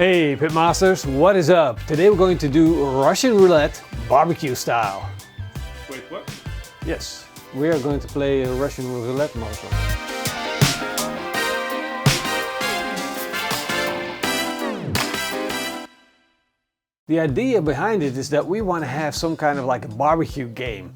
Hey Pitmasters, what is up? Today we're going to do Russian roulette barbecue style. Wait, what? Yes, we are going to play Russian roulette mostly. The idea behind it is that we want to have some kind of like a barbecue game.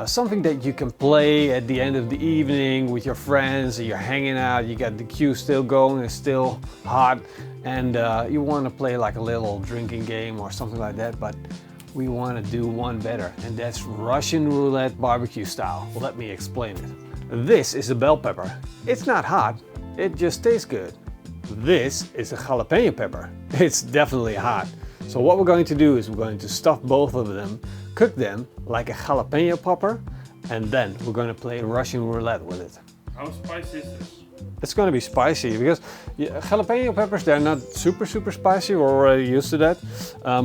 Something that you can play at the end of the evening with your friends, and you're hanging out, you got the queue still going, it's still hot, and you want to play like a little drinking game or something like that, but we want to do one better, and that's Russian roulette barbecue style. Well, let me explain it. This is a bell pepper. It's not hot, it just tastes good. This is a jalapeno pepper. It's definitely hot. So what we're going to do is we're going to stuff both of them, cook them like a jalapeno popper, and then we're going to play Russian roulette with it. How spicy is this? It's going to be spicy because jalapeno peppers, they're not super spicy. We're already used to that.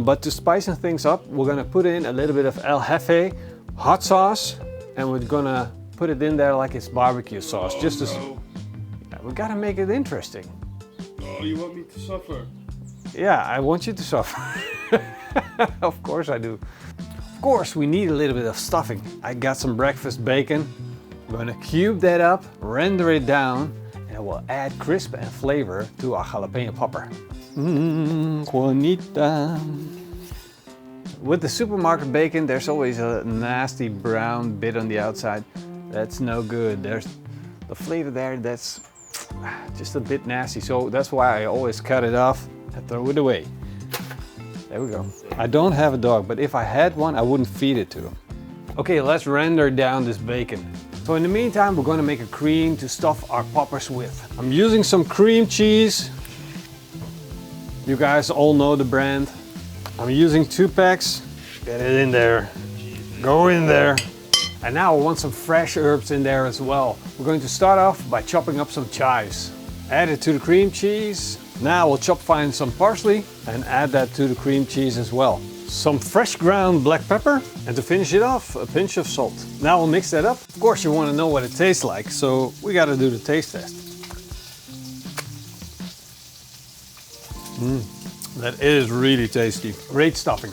But to spice things up, we're going to put in a little bit of El Jefe hot sauce, and we're going to put it in there like it's barbecue sauce. We got to make it interesting. Oh, you want me to suffer? Yeah, I want you to suffer. Of course I do. Of course we need a little bit of stuffing. I got some breakfast bacon. I'm gonna cube that up, render it down, and it will add crisp and flavor to our jalapeno popper. Juanita. With the supermarket bacon, there's always a nasty brown bit on the outside. That's no good. There's the flavor there, that's just a bit nasty. So that's why I always cut it off and throw it away. There we go. I don't have a dog, but if I had one, I wouldn't feed it to him. Okay, let's render down this bacon. So in the meantime, we're going to make a cream to stuff our poppers with. I'm using some cream cheese. You guys all know the brand. I'm using 2 packs. Get it in there. Go in there. And now I want some fresh herbs in there as well. We're going to start off by chopping up some chives. Add it to the cream cheese. Now we'll chop fine some parsley and add that to the cream cheese as well. Some fresh ground black pepper, and to finish it off, a pinch of salt. Now we'll mix that up. Of course you want to know what it tastes like, so we got to do the taste test. That is really tasty. Great stuffing.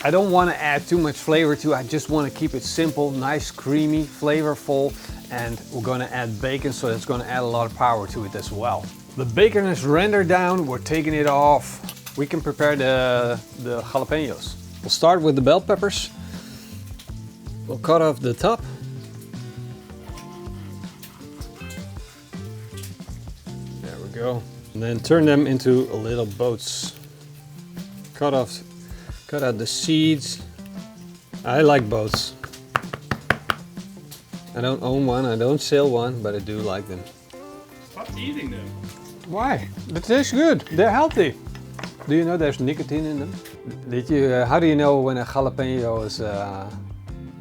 I don't want to add too much flavor to it. I just want to keep it simple, nice, creamy, flavorful, and we're going to add bacon, so it's going to add a lot of power to it as well. The bacon is rendered down, we're taking it off. We can prepare the jalapenos. We'll start with the bell peppers. We'll cut off the top. There we go. And then turn them into little boats. Cut out the seeds. I like boats. I don't own one, I don't sell one, but I do like them. Stop eating them. Why? They taste good. They're healthy. Do you know there's nicotine in them? How do you know when a jalapeno is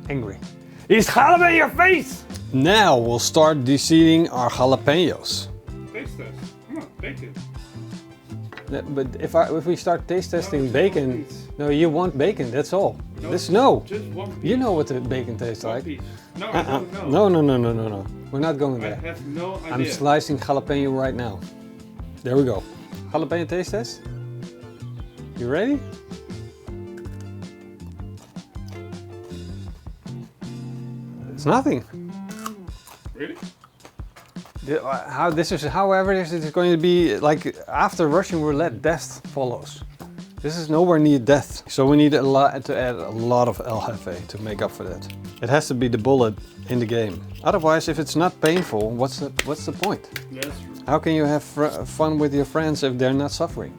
angry? He's jalapeno in your face! Now we'll start de-seeding our jalapenos. Taste test. Come on, bacon. But if we start taste testing bacon, no, you want bacon, that's all. No, Just one piece. You know what the bacon tastes like. Piece. No, I don't know. No. We're not going there. I have no idea. I'm slicing jalapeno right now. There we go. Jalapeno taste test. You ready? It's nothing. Really? However, this is going to be like after Russian roulette, death follows. This is nowhere near death. So we need to add a lot of El Jefe to make up for that. It has to be the bullet in the game. Otherwise, if it's not painful, what's the point? That's true. How can you have fun with your friends if they're not suffering?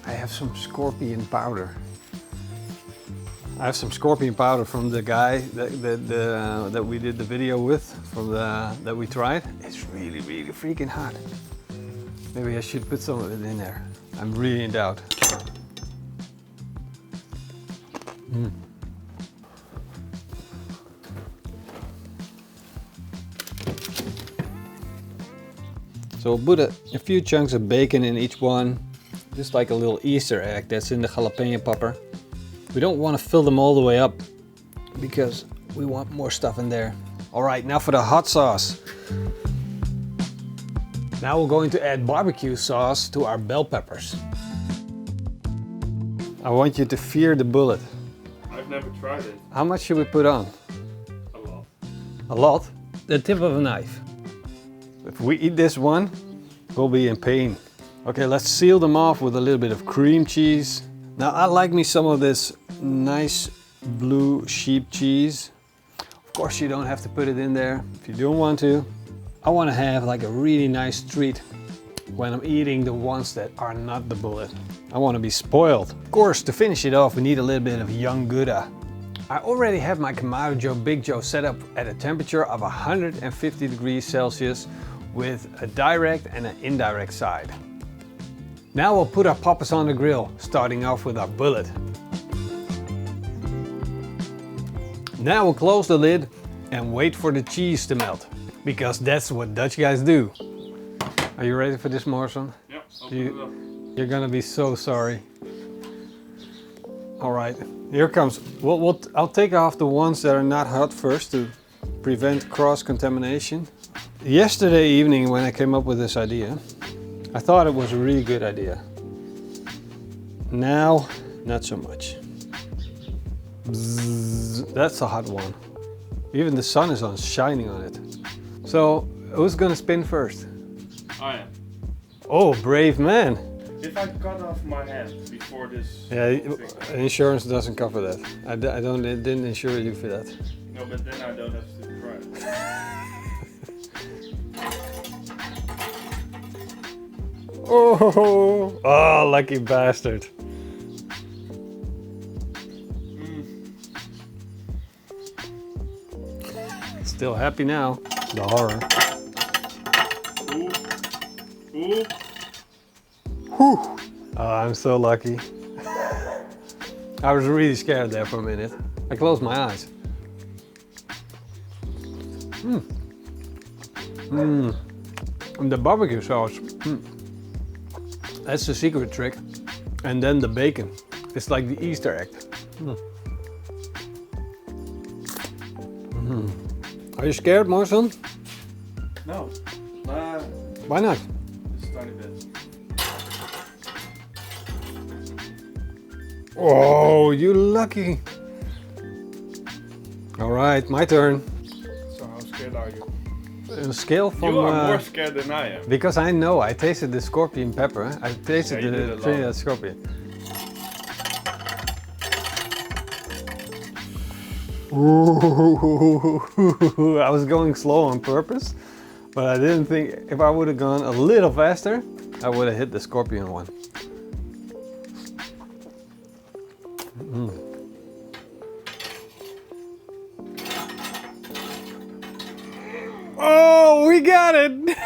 I have some scorpion powder. I have some scorpion powder from the guy that we did the video with, that we tried. It's really freaking hot. Maybe I should put some of it in there. I'm really in doubt. So we'll put a few chunks of bacon in each one, just like a little Easter egg that's in the jalapeno popper. We don't want to fill them all the way up because we want more stuff in there. All right, now for the hot sauce. Now we're going to add barbecue sauce to our bell peppers. I want you to fear the bullet. I've never tried it. How much should we put on? A lot. A lot? The tip of a knife. If we eat this one, we'll be in pain. Okay, let's seal them off with a little bit of cream cheese. Now I like me some of this nice blue sheep cheese. Of course you don't have to put it in there if you don't want to. I want to have like a really nice treat when I'm eating the ones that are not the bullet. I want to be spoiled. Of course, to finish it off we need a little bit of young Gouda. I already have my Kamado Joe Big Joe set up at a temperature of 150 degrees Celsius with a direct and an indirect side. Now we'll put our poppers on the grill, starting off with our bullet. Now we'll close the lid and wait for the cheese to melt, because that's what Dutch guys do. Are you ready for this, Morrison? Yeah, I'll put it up. You're gonna be so sorry. All right, here comes. I'll take off the ones that are not hot first to prevent cross-contamination. Yesterday evening when I came up with this idea, I thought it was a really good idea. Now, not so much. Bzzz, that's a hot one. Even the sun is shining on it. So, who's gonna spin first? I am. Oh, brave man. If I cut off my hand before this... Yeah, insurance doesn't cover that. I didn't insure you for that. No, but then I don't have to try it. Oh, lucky bastard. Still happy now. The horror. Ooh. Ooh. Whew. Oh, I'm so lucky. I was really scared there for a minute. I closed my eyes. And the barbecue sauce. That's the secret trick. And then the bacon. It's like the Easter egg. Are you scared, Morrison? No. Why not? Just a tiny bit. Oh, you lucky. All right, my turn. So how scared are you? A scale from... You are more scared than I am. Because I know, I tasted the scorpion pepper. I tasted the Trinidad scorpion. Ooh, I was going slow on purpose, but I didn't think if I would have gone a little faster, I would have hit the scorpion one. Oh, we got it!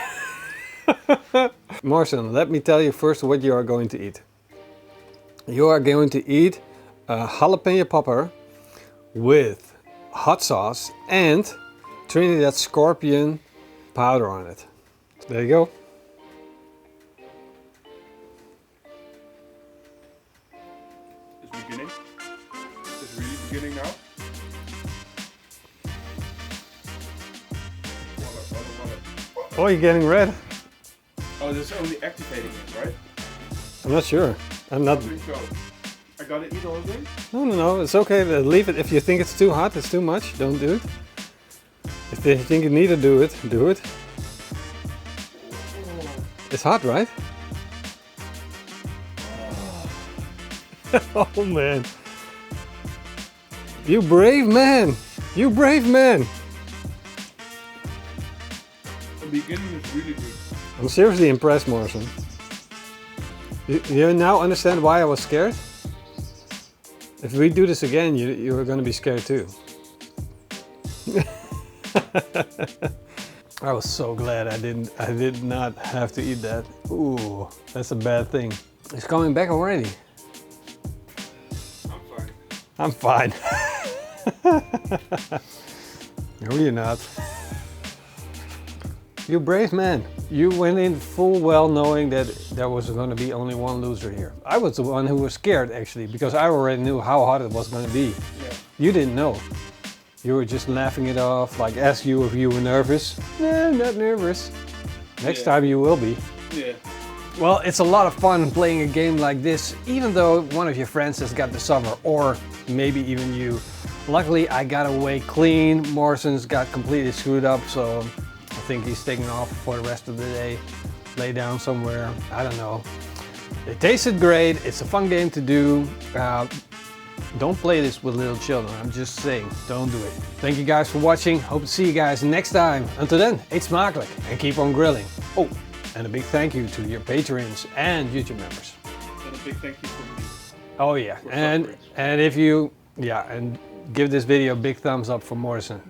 Morrison, let me tell you first what you are going to eat. You are going to eat a jalapeno popper with hot sauce and Trinidad scorpion powder on it. There you go. It's beginning. It's really beginning now. Oh, you're getting red? Oh, this is only activating it, right? I'm not sure. I'm not... I think so. I gotta eat all of them? No, it's okay. Leave it. If you think it's too hot, it's too much, don't do it. If you think you need to do it, do it. It's hot, right? Oh man. You brave man. You brave man. The beginning is really good. I'm seriously impressed, Morrison. You now understand why I was scared? If we do this again, you're going to be scared too. I was so glad I did not have to eat that. Ooh, that's a bad thing. It's coming back already. I'm fine. I'm fine. No, you're not. You brave man. You went in full well knowing that there was going to be only one loser here. I was the one who was scared actually, because I already knew how hot it was going to be. Yeah. You didn't know. You were just laughing it off, like ask you if you were nervous. No, I'm not nervous. Next time you will be. Yeah. Well, it's a lot of fun playing a game like this, even though one of your friends has got the summer, or maybe even you. Luckily, I got away clean. Morrison's got completely screwed up, so I think he's taking off for the rest of the day. Lay down somewhere, I don't know. It tasted great, it's a fun game to do. Don't play this with little children, I'm just saying, don't do it. Thank you guys for watching, hope to see you guys next time. Until then, eet smakelijk and keep on grilling. Oh, and a big thank you to your patrons and YouTube members. And a big thank you from me. Oh yeah, and if you, and give this video a big thumbs up for Morrison.